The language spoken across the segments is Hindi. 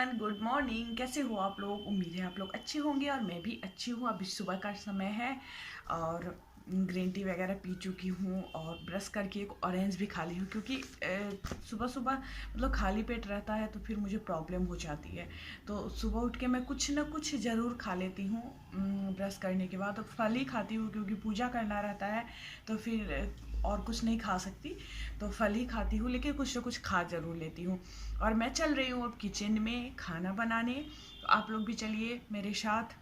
Everyone, good morning. कैसे हो आप लोग? उम्मीद है आप लोग अच्छे होंगे और मैं भी अच्छी हूँ। अभी सुबह का समय है और ग्रीन टी वगैरह पी चुकी हूँ और ब्रश करके एक ऑरेंज भी खा ली हूँ, क्योंकि सुबह सुबह मतलब खाली पेट रहता है तो फिर मुझे प्रॉब्लम हो जाती है। तो सुबह उठ के मैं कुछ ना कुछ ज़रूर खा लेती हूँ। ब्रश करने के बाद तो फल ही खाती हूँ, क्योंकि पूजा करना रहता है तो फिर और कुछ नहीं खा सकती, तो फल ही खाती हूँ, लेकिन कुछ ना कुछ खा ज़रूर लेती हूँ। और मैं चल रही हूँ अब किचन में खाना बनाने, तो आप लोग भी चलिए मेरे साथ।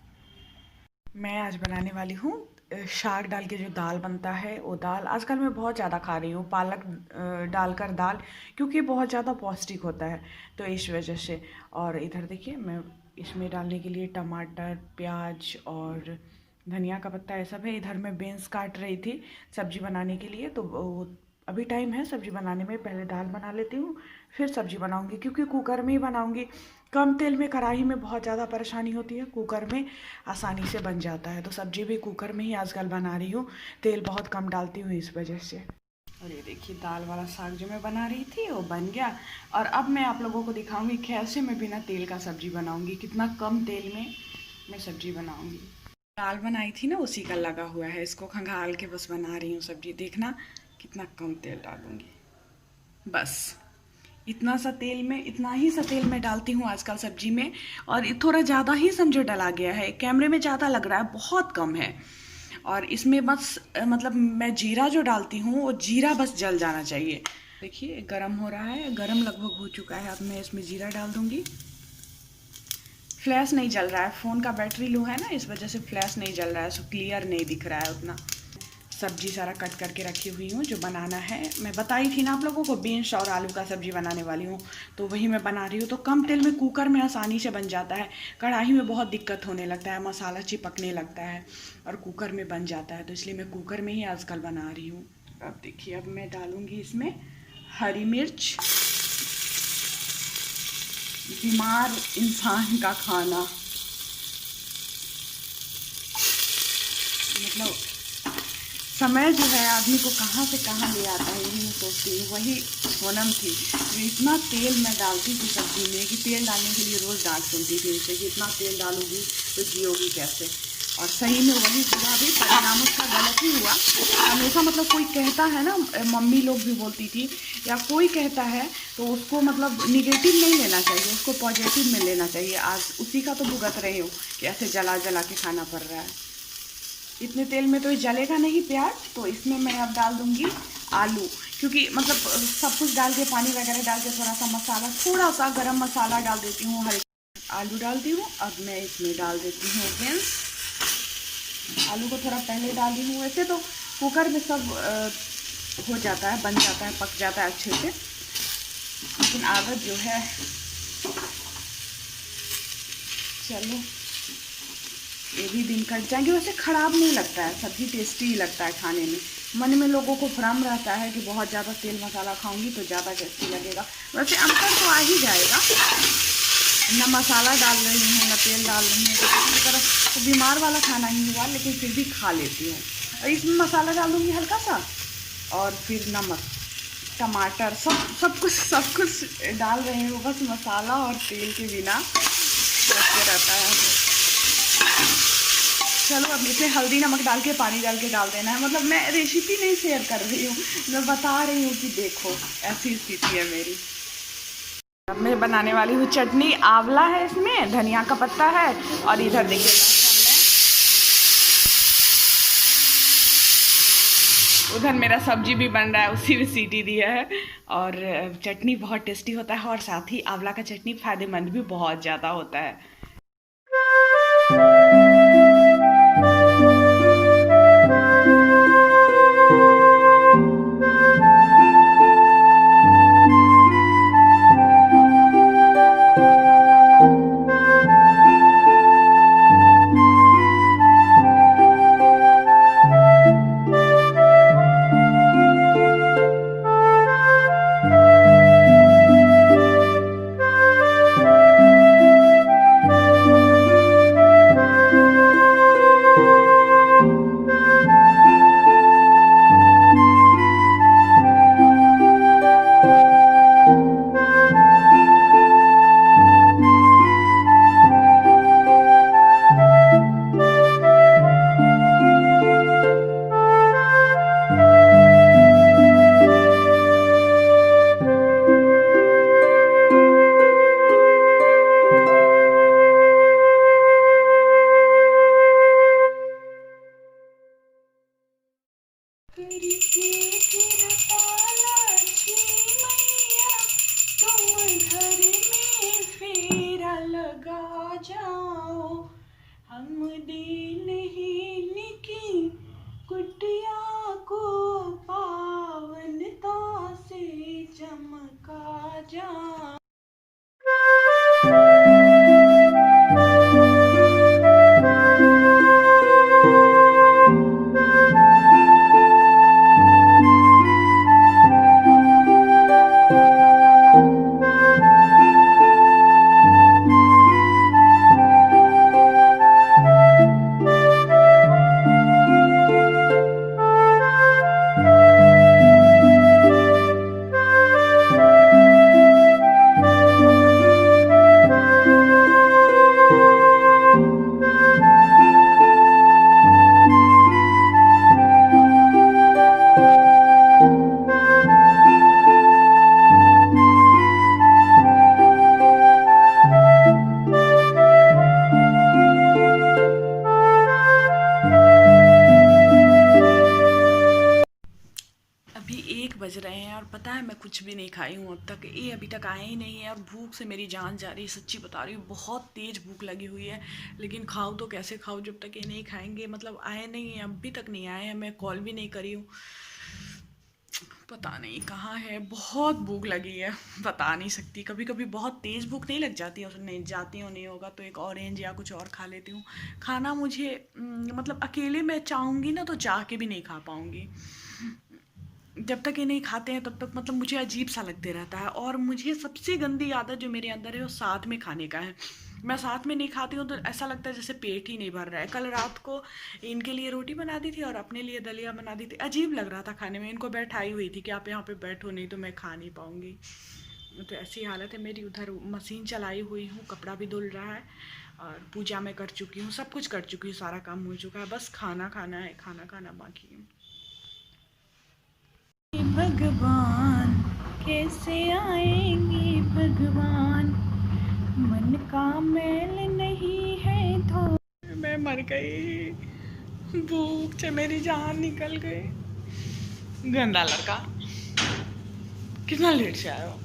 मैं आज बनाने वाली हूँ साग डाल के जो दाल बनता है वो दाल। आजकल मैं बहुत ज़्यादा खा रही हूँ पालक डालकर दाल, क्योंकि बहुत ज़्यादा पौष्टिक होता है, तो इस वजह से। और इधर देखिए, मैं इसमें डालने के लिए टमाटर, प्याज और धनिया का पत्ता ये सब है। इधर मैं बीन्स काट रही थी सब्जी बनाने के लिए, तो वो अभी टाइम है सब्जी बनाने में। पहले दाल बना लेती हूँ, फिर सब्जी बनाऊँगी, क्योंकि कुकर में ही बनाऊँगी। कम तेल में कढ़ाई में बहुत ज़्यादा परेशानी होती है, कुकर में आसानी से बन जाता है। तो सब्जी भी कुकर में ही आजकल बना रही हूँ, तेल बहुत कम डालती हूँ इस वजह से। और ये देखिए, दाल वाला साग जो मैं बना रही थी वो बन गया। और अब मैं आप लोगों को दिखाऊंगी कैसे मैं बिना तेल का सब्जी बनाऊंगी, कितना कम तेल में मैं सब्जी बनाऊंगी। दाल बनाई थी ना, उसी का लगा हुआ है, इसको खंगाल के बस बना रही हूँ सब्जी। देखना कितना कम तेल डालूंगी, बस इतना सा तेल में, इतना ही सा तेल मैं डालती हूँ आजकल सब्जी में। और ये थोड़ा ज़्यादा ही समझो डला गया है, कैमरे में ज़्यादा लग रहा है, बहुत कम है। और इसमें बस मतलब मैं जीरा जो डालती हूँ वो जीरा बस जल जाना चाहिए। देखिए गरम हो रहा है, गरम लगभग हो चुका है। अब मैं इसमें जीरा डाल दूँगी। फ्लैश नहीं जल रहा है, फ़ोन का बैटरी लो है ना, इस वजह से फ्लैश नहीं जल रहा है, सो क्लियर नहीं दिख रहा है उतना। सब्जी सारा कट करके रखी हुई हूँ जो बनाना है। मैं बताई थी ना आप लोगों को, बीन्स और आलू का सब्जी बनाने वाली हूँ, तो वही मैं बना रही हूँ। तो कम तेल में कुकर में आसानी से बन जाता है, कढ़ाई में बहुत दिक्कत होने लगता है, मसाला चिपकने लगता है, और कुकर में बन जाता है, तो इसलिए मैं कुकर में ही आजकल बना रही हूँ। अब देखिए, अब मैं डालूँगी इसमें हरी मिर्च। बीमार इंसान का खाना, मतलब समय जो है आदमी को कहाँ से कहाँ ले आता है, यही मैं सोचती हूँ। वही सोनम थी जो इतना तेल मैं डालती थी सब्जी में कि तेल डालने के लिए रोज़ डांट सुनती थी उनसे कि इतना तेल डालूंगी तो जियोगी कैसे। और सही में वही हुआ, भी परिणाम उसका गलत ही हुआ। हमेशा मतलब कोई कहता है ना, मम्मी लोग भी बोलती थी, या कोई कहता है तो उसको मतलब निगेटिव नहीं लेना चाहिए, उसको पॉजिटिव में लेना चाहिए। आज उसी का तो भुगत रही हूँ कि ऐसे जला जला के खाना पड़ रहा है। इतने तेल में तो ये जलेगा नहीं प्याज, तो इसमें मैं अब डाल दूंगी आलू, क्योंकि मतलब सब कुछ डाल के, पानी वगैरह डाल के, थोड़ा सा मसाला, थोड़ा सा गरम मसाला डाल देती हूँ, हल्का आलू डालती हूँ। अब मैं इसमें डाल देती हूँ बीन्स। आलू को थोड़ा पहले डाली हूँ, वैसे तो कुकर में सब हो जाता है, बन जाता है, पक जाता है अच्छे से, लेकिन आदत जो है, चलो ये भी दिन कट जाएंगे। वैसे ख़राब नहीं लगता है, सब्जी टेस्टी ही लगता है खाने में। मन में लोगों को भ्रम रहता है कि बहुत ज़्यादा तेल मसाला खाऊंगी तो ज़्यादा टेस्टी लगेगा, वैसे अंतर तो आ ही जाएगा। ना मसाला डाल रही हूँ, ना तेल डाल रही हूँ, तो किसी तरह तो बीमार वाला खाना ही हुआ, लेकिन फिर भी खा लेती हूँ। और इसमें मसाला डाल दूँगी हल्का सा, और फिर नमक, टमाटर, सब कुछ डाल रही हूँ, बस मसाला और तेल के बिना कैसे रहता है। चलो अब इसमें हल्दी नमक डाल के, पानी डाल के डाल देना है। मतलब मैं रेसिपी नहीं शेयर कर रही हूँ, मैं बता रही हूँ कि देखो ऐसी स्थिति है मेरी। अब मैं बनाने वाली हूँ चटनी। आंवला है इसमें, धनिया का पत्ता है, और इधर देखिए उधर मेरा सब्जी भी बन रहा है, उसी में सीटी दिया है। और चटनी बहुत टेस्टी होता है, और साथ ही आंवला का चटनी फायदेमंद भी बहुत ज़्यादा होता है। जा। अभी 1 बज रहे हैं और पता है मैं कुछ भी नहीं खाई हूँ अब तक। ये अभी तक आए ही नहीं है और भूख से मेरी जान जा रही है, सच्ची बता रही हूँ। बहुत तेज़ भूख लगी हुई है, लेकिन खाऊँ तो कैसे खाऊँ जब तक ये नहीं खाएंगे। मतलब आए नहीं हैं, अभी तक नहीं आए हैं। मैं कॉल भी नहीं करी हूँ, पता नहीं कहाँ है। बहुत भूख लगी है, बता नहीं सकती। कभी कभी बहुत तेज़ भूख नहीं लग जाती है, नहीं जाती हूँ, नहीं होगा तो एक ऑरेंज या कुछ और खा लेती हूँ। खाना मुझे मतलब अकेले मैं चाहूँगी ना तो चाह के भी नहीं खा पाऊँगी। जब तक ये नहीं खाते हैं तब तक मतलब मुझे अजीब सा लगते रहता है। और मुझे सबसे गंदी आदत जो मेरे अंदर है वो साथ में खाने का है। मैं साथ में नहीं खाती हूँ तो ऐसा लगता है जैसे पेट ही नहीं भर रहा है। कल रात को इनके लिए रोटी बना दी थी और अपने लिए दलिया बना दी थी। अजीब लग रहा था खाने में। इनको बैठाई हुई थी कि आप यहाँ पे बैठो, नहीं तो मैं खा नहीं पाऊँगी। तो ऐसी हालत है मेरी। उधर मशीन चलाई हुई हूँ, कपड़ा भी धुल रहा है और पूजा मैं कर चुकी हूँ, सब कुछ कर चुकी हूँ, सारा काम हो चुका है। बस खाना खाना है, खाना खाना बाकी है। भगवान कैसे आएंगे भगवान, मन का मैल नहीं है तो। मैं मर गई, भूख से मेरी जान निकल गई। गंदा लड़का, कितना लेट से आया हो।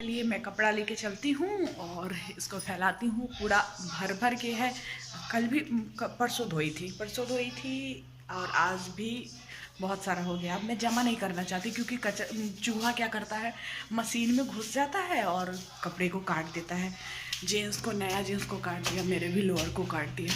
लिए मैं कपड़ा लेके चलती हूँ और इसको फैलाती हूँ। पूरा भर भर के है। कल भी परसों धोई थी और आज भी बहुत सारा हो गया। अब मैं जमा नहीं करना चाहती क्योंकि चूहा क्या करता है, मशीन में घुस जाता है और कपड़े को काट देता है। जीन्स को, नया जीन्स को काट दिया, मेरे भी लोअर को काट दिया।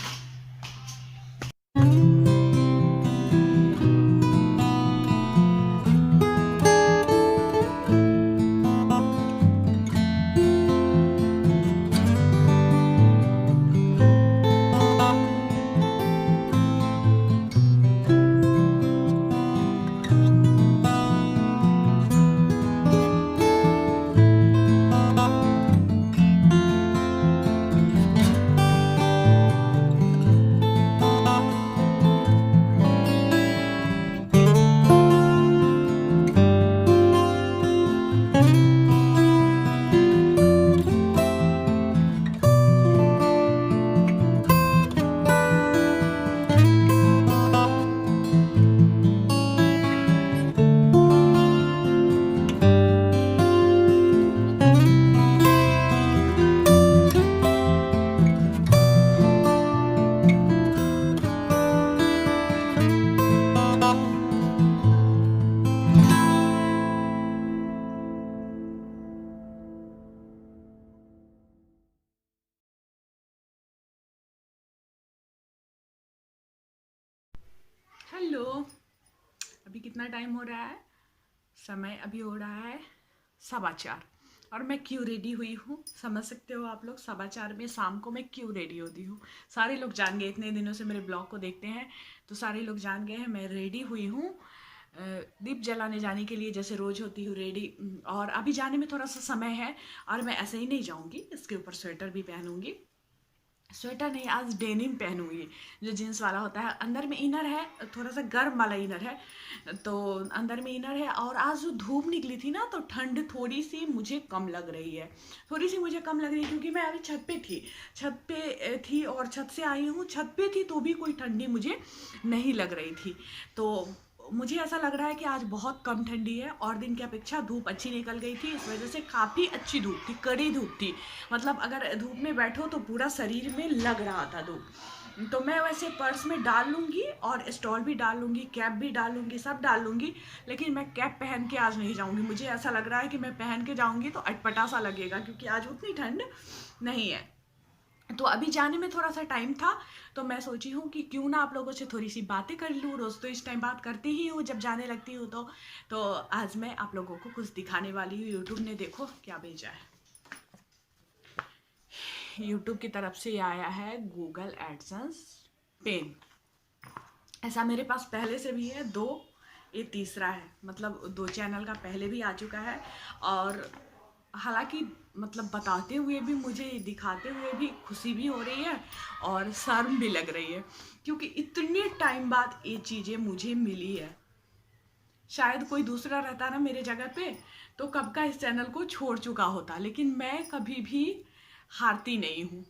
हेलो, अभी कितना टाइम हो रहा है? समय अभी हो रहा है 4:15। और मैं क्यों रेडी हुई हूँ समझ सकते हो आप लोग। 4:15 में शाम को मैं क्यों रेडी होती हूँ, सारे लोग जान गए। इतने दिनों से मेरे ब्लॉग को देखते हैं तो सारे लोग जान गए हैं मैं रेडी हुई हूँ दीप जलाने जाने के लिए, जैसे रोज होती हूँ रेडी। और अभी जाने में थोड़ा सा समय है और मैं ऐसे ही नहीं जाऊँगी, इसके ऊपर स्वेटर भी पहनूंगी। स्वेटर नहीं, आज डेनिम पहनूंगी, जो जीन्स वाला होता है। अंदर में इनर है, थोड़ा सा गर्म वाला इनर है, तो अंदर में इनर है। और आज जो धूप निकली थी ना, तो ठंड थोड़ी सी मुझे कम लग रही है, थोड़ी सी मुझे कम लग रही है, क्योंकि मैं अभी छत पे थी, और छत से आई हूँ। छत पे थी तो भी कोई ठंडी मुझे नहीं लग रही थी। तो मुझे ऐसा लग रहा है कि आज बहुत कम ठंडी है, और दिन की अपेक्षा धूप अच्छी निकल गई थी, इस वजह से काफ़ी अच्छी धूप थी, कड़ी धूप थी। मतलब अगर धूप में बैठो तो पूरा शरीर में लग रहा था धूप। तो मैं वैसे पर्स में डाल लूँगी, और स्टॉल भी डाल लूँगी, कैप भी डाल लूँगी, सब डाल लूँगी, लेकिन मैं कैप पहन के आज नहीं जाऊँगी। मुझे ऐसा लग रहा है कि मैं पहन के जाऊँगी तो अटपटा सा लगेगा, क्योंकि आज उतनी ठंड नहीं है। तो अभी जाने में थोड़ा सा टाइम था, तो मैं सोची हूँ कि क्यों ना आप लोगों से थोड़ी सी बातें कर लूँ। रोज़ तो इस टाइम बात करती ही हूँ जब जाने लगती हूँ। तो आज मैं आप लोगों को कुछ दिखाने वाली हूँ। यूट्यूब ने देखो क्या भेजा है। यूट्यूब की तरफ से आया है गूगल एडसेंस पेन। ऐसा मेरे पास पहले से भी है, 2, ये तीसरा है। मतलब 2 चैनल का पहले भी आ चुका है, और हालांकि मतलब बताते हुए भी, मुझे दिखाते हुए भी खुशी भी हो रही है और शर्म भी लग रही है, क्योंकि इतने टाइम बाद ये चीज़ें मुझे मिली है। शायद कोई दूसरा रहता ना मेरे जगह पे, तो कब का इस चैनल को छोड़ चुका होता, लेकिन मैं कभी भी हारती नहीं हूँ।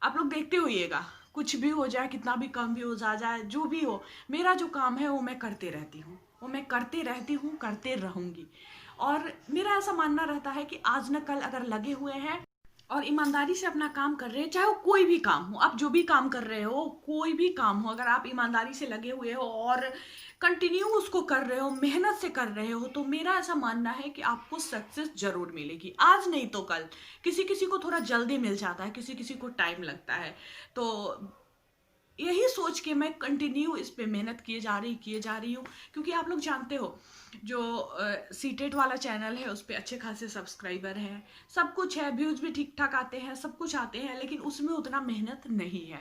आप लोग देखते होइएगा, कुछ भी हो जाए, कितना भी कम व्यूज आ जाए, जो भी हो, मेरा जो काम है वो मैं करते रहती हूँ, वो मैं करते रहती हूँ, करते रहूँगी। और मेरा ऐसा मानना रहता है कि आज न कल अगर लगे हुए हैं और ईमानदारी से अपना काम कर रहे हैं, चाहे वो कोई भी काम हो, आप जो भी काम कर रहे हो, कोई भी काम हो, अगर आप ईमानदारी से लगे हुए हो और कंटिन्यू उसको कर रहे हो, मेहनत से कर रहे हो, तो मेरा ऐसा मानना है कि आपको सक्सेस जरूर मिलेगी, आज नहीं तो कल। किसी किसी को थोड़ा जल्दी मिल जाता है, किसी किसी को टाइम लगता है। तो यही सोच के मैं कंटिन्यू इस पे मेहनत किए जा रही हूँ, क्योंकि आप लोग जानते हो जो सीटेट वाला चैनल है, उस पर अच्छे खासे सब्सक्राइबर हैं, सब कुछ है, व्यूज भी ठीक ठाक आते हैं, सब कुछ आते हैं, लेकिन उसमें उतना मेहनत नहीं है।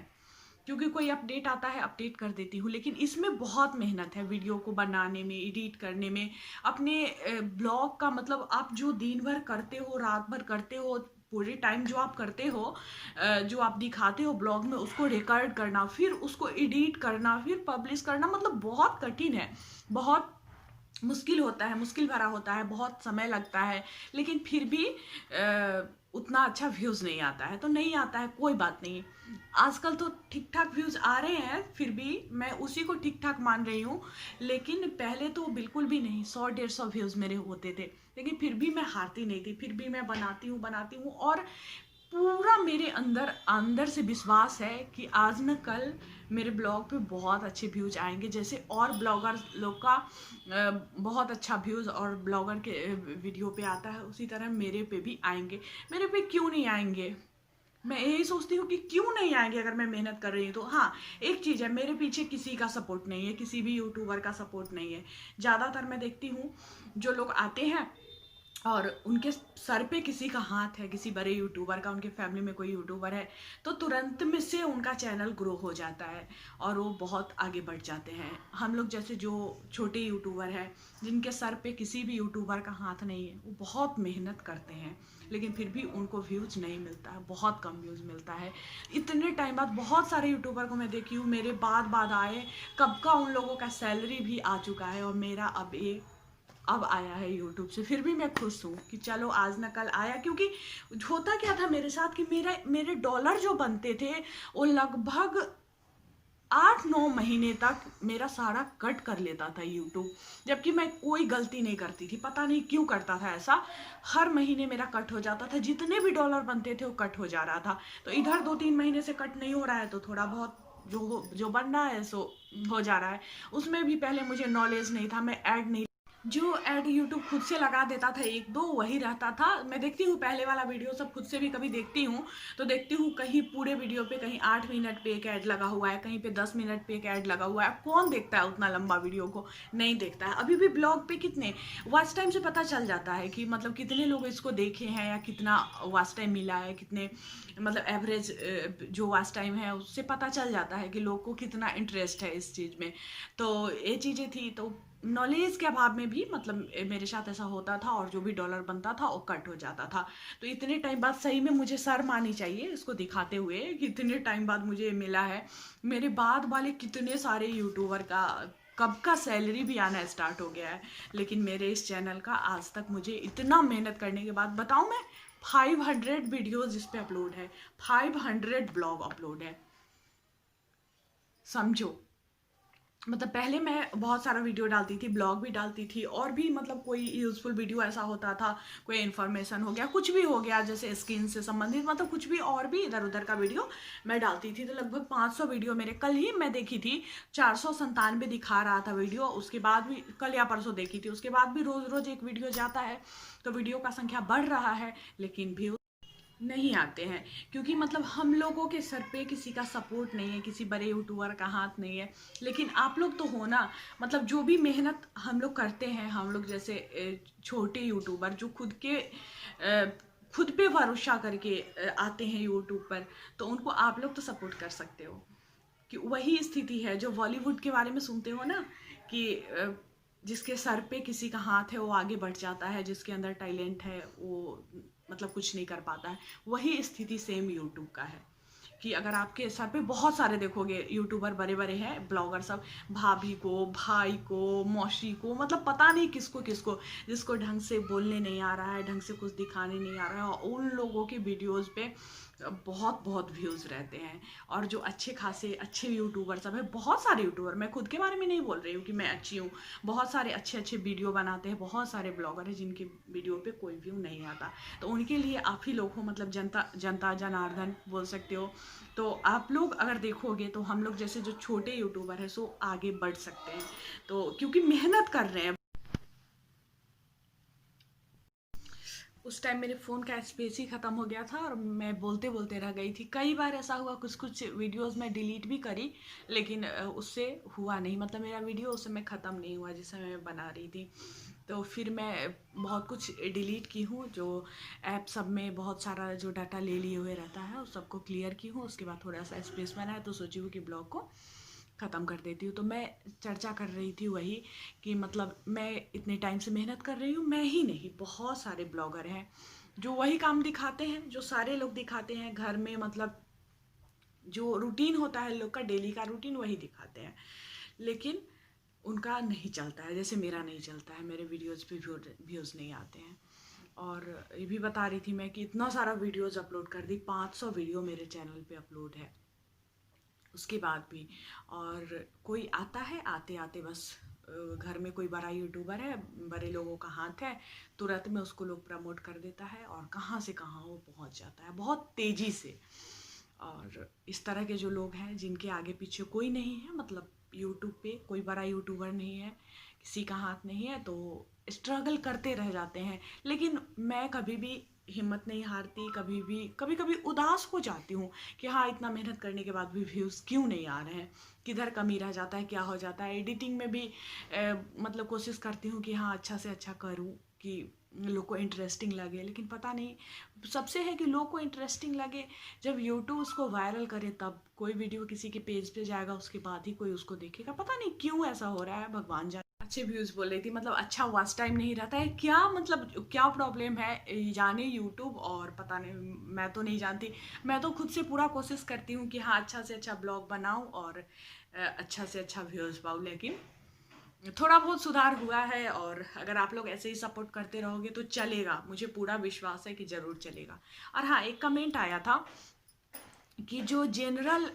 क्योंकि कोई अपडेट आता है, अपडेट कर देती हूँ, लेकिन इसमें बहुत मेहनत है, वीडियो को बनाने में, एडिट करने में, अपने ब्लॉग का, मतलब आप जो दिन भर करते हो, रात भर करते हो, पूरे टाइम जो आप करते हो, जो आप दिखाते हो ब्लॉग में, उसको रिकॉर्ड करना, फिर उसको एडिट करना, फिर पब्लिश करना, मतलब बहुत कठिन है, बहुत मुश्किल होता है, मुश्किल भरा होता है, बहुत समय लगता है। लेकिन फिर भी उतना अच्छा व्यूज़ नहीं आता है, तो नहीं आता है, कोई बात नहीं। आजकल तो ठीक ठाक व्यूज़ आ रहे हैं, फिर भी मैं उसी को ठीक ठाक मान रही हूँ। लेकिन पहले तो बिल्कुल भी नहीं, 100-150 व्यूज़ मेरे होते थे, लेकिन फिर भी मैं हारती नहीं थी, फिर भी मैं बनाती हूँ, और पूरा मेरे अंदर अंदर से विश्वास है कि आज न कल मेरे ब्लॉग पे बहुत अच्छे व्यूज आएंगे। जैसे और ब्लॉगर लोग का बहुत अच्छा व्यूज और ब्लॉगर के वीडियो पे आता है, उसी तरह मेरे पे भी आएंगे। मेरे पे क्यों नहीं आएंगे? मैं यही सोचती हूँ कि क्यों नहीं आएंगे, अगर मैं मेहनत कर रही हूँ तो। हाँ, एक चीज़ है, मेरे पीछे किसी का सपोर्ट नहीं है, किसी भी यूट्यूबर का सपोर्ट नहीं है। ज़्यादातर मैं देखती हूँ जो लोग आते हैं और उनके सर पे किसी का हाथ है, किसी बड़े यूट्यूबर का, उनके फैमिली में कोई यूट्यूबर है, तो तुरंत में से उनका चैनल ग्रो हो जाता है और वो बहुत आगे बढ़ जाते हैं। हम लोग जैसे जो छोटे यूट्यूबर हैं, जिनके सर पे किसी भी यूट्यूबर का हाथ नहीं है, वो बहुत मेहनत करते हैं, लेकिन फिर भी उनको व्यूज नहीं मिलता है, बहुत कम व्यूज मिलता है। इतने टाइम बाद बहुत सारे यूट्यूबर को मैं देखी हूँ, मेरे बाद आए, कब का उन लोगों का सैलरी भी आ चुका है, और मेरा अब आया है यूट्यूब से। फिर भी मैं खुश हूँ कि चलो आज न कल आया, क्योंकि होता क्या था मेरे साथ कि मेरे डॉलर जो बनते थे, वो लगभग 8-9 महीने तक मेरा सारा कट कर लेता था यूट्यूब, जबकि मैं कोई गलती नहीं करती थी। पता नहीं क्यों करता था ऐसा, हर महीने मेरा कट हो जाता था, जितने भी डॉलर बनते थे वो कट हो जा रहा था। तो इधर 2-3 महीने से कट नहीं हो रहा है, तो थोड़ा बहुत जो बन रहा है सो हो जा रहा है। उसमें भी पहले मुझे नॉलेज नहीं था, मैं ऐड नहीं, जो ऐड यूट्यूब खुद से लगा देता था, 1-2 वही रहता था। मैं देखती हूँ पहले वाला वीडियो सब खुद से भी कभी देखती हूँ, तो देखती हूँ कहीं पूरे वीडियो पे कहीं 8 मिनट पे एक ऐड लगा हुआ है, कहीं पे 10 मिनट पे एक ऐड लगा हुआ है। कौन देखता है उतना लंबा वीडियो को? नहीं देखता है। अभी भी ब्लॉग पे कितने वॉच टाइम से पता चल जाता है कि मतलब कितने लोग इसको देखे हैं, या कितना वॉच टाइम मिला है, कितने मतलब एवरेज जो वॉच टाइम है, उससे पता चल जाता है कि लोग को कितना इंटरेस्ट है इस चीज़ में। तो ये चीज़ें थी, तो नॉलेज के अभाव में भी मतलब मेरे साथ ऐसा होता था, और जो भी डॉलर बनता था वो कट हो जाता था। तो इतने टाइम बाद सही में मुझे शर्म आनी चाहिए इसको दिखाते हुए कि इतने टाइम बाद मुझे ये मिला है। मेरे बाद वाले कितने सारे यूट्यूबर का कब का सैलरी भी आना स्टार्ट हो गया है, लेकिन मेरे इस चैनल का आज तक मुझे इतना मेहनत करने के बाद बताऊं मैं 500 वीडियोज इस पे अपलोड है, 500 ब्लॉग अपलोड है, समझो। मतलब पहले मैं बहुत सारा वीडियो डालती थी, ब्लॉग भी डालती थी, और भी मतलब कोई यूजफुल वीडियो ऐसा होता था, कोई इन्फॉर्मेशन हो गया, कुछ भी हो गया, जैसे स्किन से संबंधित मतलब कुछ भी और भी इधर उधर का वीडियो मैं डालती थी। तो लगभग 500 वीडियो मेरे, कल ही मैं देखी थी 497 दिखा रहा था वीडियो, उसके बाद भी कल या परसों देखी थी, उसके बाद भी रोज रोज एक वीडियो जाता है, तो वीडियो का संख्या बढ़ रहा है, लेकिन भी नहीं आते हैं। क्योंकि मतलब हम लोगों के सर पे किसी का सपोर्ट नहीं है, किसी बड़े यूट्यूबर का हाथ नहीं है, लेकिन आप लोग तो हो ना। मतलब जो भी मेहनत हम लोग करते हैं, हम लोग जैसे छोटे यूट्यूबर जो खुद पे भरोसा करके आते हैं यूट्यूब पर, तो उनको आप लोग तो सपोर्ट कर सकते हो। कि वही स्थिति है जो बॉलीवुड के बारे में सुनते हो ना, कि जिसके सर पे किसी का हाथ है वो आगे बढ़ जाता है, जिसके अंदर टैलेंट है वो मतलब कुछ नहीं कर पाता है। वही स्थिति सेम यूट्यूब का है, कि अगर आपके सर पे बहुत सारे देखोगे यूट्यूबर बड़े बड़े हैं, ब्लॉगर सब, भाभी को, भाई को, मौसी को, मतलब पता नहीं किसको किसको, जिसको ढंग से बोलने नहीं आ रहा है, ढंग से कुछ दिखाने नहीं आ रहा है, और उन लोगों के वीडियोस पे बहुत बहुत व्यूज़ रहते हैं। और जो अच्छे खासे अच्छे यूट्यूबर सब है, बहुत सारे यूट्यूबर, मैं खुद के बारे में नहीं बोल रही हूँ कि मैं अच्छी हूँ, बहुत सारे अच्छे अच्छे वीडियो बनाते हैं, बहुत सारे ब्लॉगर हैं जिनके वीडियो पे कोई व्यू नहीं आता, तो उनके लिए आप ही लोग हो, मतलब जनता जनता जनार्दन बोल सकते हो। तो आप लोग अगर देखोगे तो हम लोग जैसे जो छोटे यूट्यूबर हैं सो आगे बढ़ सकते हैं, तो क्योंकि मेहनत कर रहे हैं। उस टाइम मेरे फ़ोन का स्पेस ही ख़त्म हो गया था और मैं बोलते बोलते रह गई थी। कई बार ऐसा हुआ, कुछ कुछ वीडियोस मैं डिलीट भी करी, लेकिन उससे हुआ नहीं, मतलब मेरा वीडियो उस समय ख़त्म नहीं हुआ जिस समय मैं बना रही थी। तो फिर मैं बहुत कुछ डिलीट की हूँ, जो ऐप सब में बहुत सारा जो डाटा ले लिए हुए रहता है उस सबको क्लियर की हूँ। उसके बाद थोड़ा सा स्पेस बना है तो सोची हूँ कि ब्लॉग को ख़त्म कर देती हूँ। तो मैं चर्चा कर रही थी वही, कि मतलब मैं इतने टाइम से मेहनत कर रही हूँ, मैं ही नहीं, बहुत सारे ब्लॉगर हैं जो वही काम दिखाते हैं जो सारे लोग दिखाते हैं घर में, मतलब जो रूटीन होता है लोग का, डेली का रूटीन, वही दिखाते हैं, लेकिन उनका नहीं चलता है, जैसे मेरा नहीं चलता है, मेरे वीडियोज़ पे व्यूज़ नहीं आते हैं। और ये भी बता रही थी मैं कि इतना सारा वीडियोज़ अपलोड कर दी, 500 वीडियो मेरे चैनल पे अपलोड है उसके बाद भी, और कोई आता है, आते आते बस घर में कोई बड़ा यूट्यूबर है, बड़े लोगों का हाथ है, तुरंत में उसको लोग प्रमोट कर देता है और कहाँ से कहाँ वो पहुँच जाता है बहुत तेज़ी से। और इस तरह के जो लोग हैं जिनके आगे पीछे कोई नहीं है, मतलब यूट्यूब पे कोई बड़ा यूट्यूबर नहीं है, किसी का हाथ नहीं है, तो स्ट्रगल करते रह जाते हैं। लेकिन मैं कभी भी हिम्मत नहीं हारती, कभी भी कभी कभी उदास हो जाती हूँ कि हाँ, इतना मेहनत करने के बाद भी व्यूज़ क्यों नहीं आ रहे हैं, किधर कमी रह जाता है, क्या हो जाता है। एडिटिंग में भी मतलब कोशिश करती हूँ कि हाँ, अच्छा से अच्छा करूँ, कि लोग को इंटरेस्टिंग लगे, लेकिन पता नहीं, सबसे है कि लोग को इंटरेस्टिंग लगे जब यूट्यूब उसको वायरल करे, तब कोई वीडियो किसी के पेज पे जाएगा उसके बाद ही कोई उसको देखेगा। पता नहीं क्यों ऐसा हो रहा है, भगवान जाने। अच्छे व्यूज़ बोल रही थी, मतलब अच्छा वॉच टाइम नहीं रहता है क्या, मतलब क्या प्रॉब्लम है, जाने यूट्यूब, और पता नहीं, मैं तो नहीं जानती। मैं तो खुद से पूरा कोशिश करती हूँ कि हाँ, अच्छा से अच्छा ब्लॉग बनाऊँ और अच्छा से अच्छा व्यूज़ पाऊँ, लेकिन थोड़ा बहुत सुधार हुआ है। और अगर आप लोग ऐसे ही सपोर्ट करते रहोगे तो चलेगा, मुझे पूरा विश्वास है कि ज़रूर चलेगा। और हाँ, एक कमेंट आया था कि जो जनरल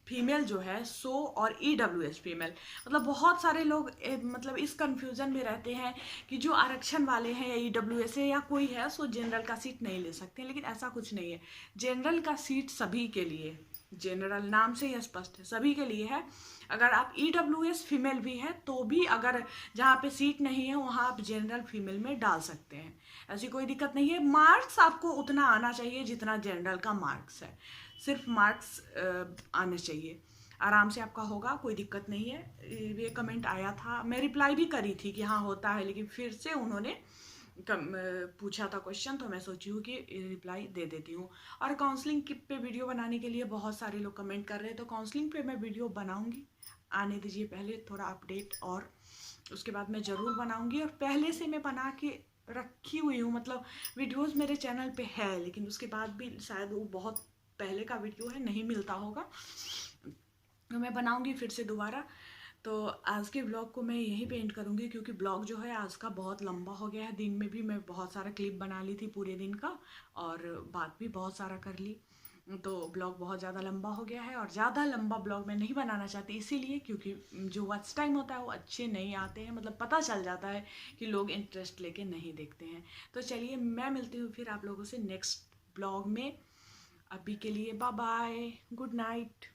फीमेल जो है सो, और EWS फीमेल, मतलब बहुत सारे लोग मतलब इस कंफ्यूजन में रहते हैं कि जो आरक्षण वाले हैं या EWS है या कोई है सो जनरल का सीट नहीं ले सकते, लेकिन ऐसा कुछ नहीं है। जनरल का सीट सभी के लिए, जनरल नाम से ही स्पष्ट है, सभी के लिए है। अगर आप EWS फीमेल भी हैं तो भी अगर जहाँ पे सीट नहीं है वहाँ आप जनरल फीमेल में डाल सकते हैं, ऐसी कोई दिक्कत नहीं है। मार्क्स आपको उतना आना चाहिए जितना जनरल का मार्क्स है, सिर्फ मार्क्स आने चाहिए, आराम से आपका होगा, कोई दिक्कत नहीं है। ये कमेंट आया था, मैं रिप्लाई भी करी थी कि हाँ होता है, लेकिन फिर से उन्होंने पूछा था क्वेश्चन, तो मैं सोची हूँ कि रिप्लाई दे देती हूँ। और काउंसलिंग पे वीडियो बनाने के लिए बहुत सारे लोग कमेंट कर रहे हैं, तो काउंसलिंग पे मैं वीडियो बनाऊंगी, आने दीजिए पहले थोड़ा अपडेट, और उसके बाद मैं ज़रूर बनाऊंगी। और पहले से मैं बना के रखी हुई हूँ, मतलब वीडियोस मेरे चैनल पे है, लेकिन उसके बाद भी शायद वो बहुत पहले का वीडियो है, नहीं मिलता होगा, तो मैं बनाऊंगी फिर से दोबारा। तो आज के ब्लॉग को मैं यहीं पे एंड करूंगी, क्योंकि ब्लॉग जो है आज का बहुत लंबा हो गया है। दिन में भी मैं बहुत सारा क्लिप बना ली थी पूरे दिन का, और बात भी बहुत सारा कर ली, तो ब्लॉग बहुत ज़्यादा लंबा हो गया है। और ज़्यादा लंबा ब्लॉग मैं नहीं बनाना चाहती, इसीलिए क्योंकि जो वॉच टाइम होता है वो अच्छे नहीं आते हैं, मतलब पता चल जाता है कि लोग इंटरेस्ट लेके नहीं देखते हैं। तो चलिए मैं मिलती हूँ फिर आप लोगों से नेक्स्ट ब्लॉग में। अभी के लिए बाय बाय, गुड नाइट।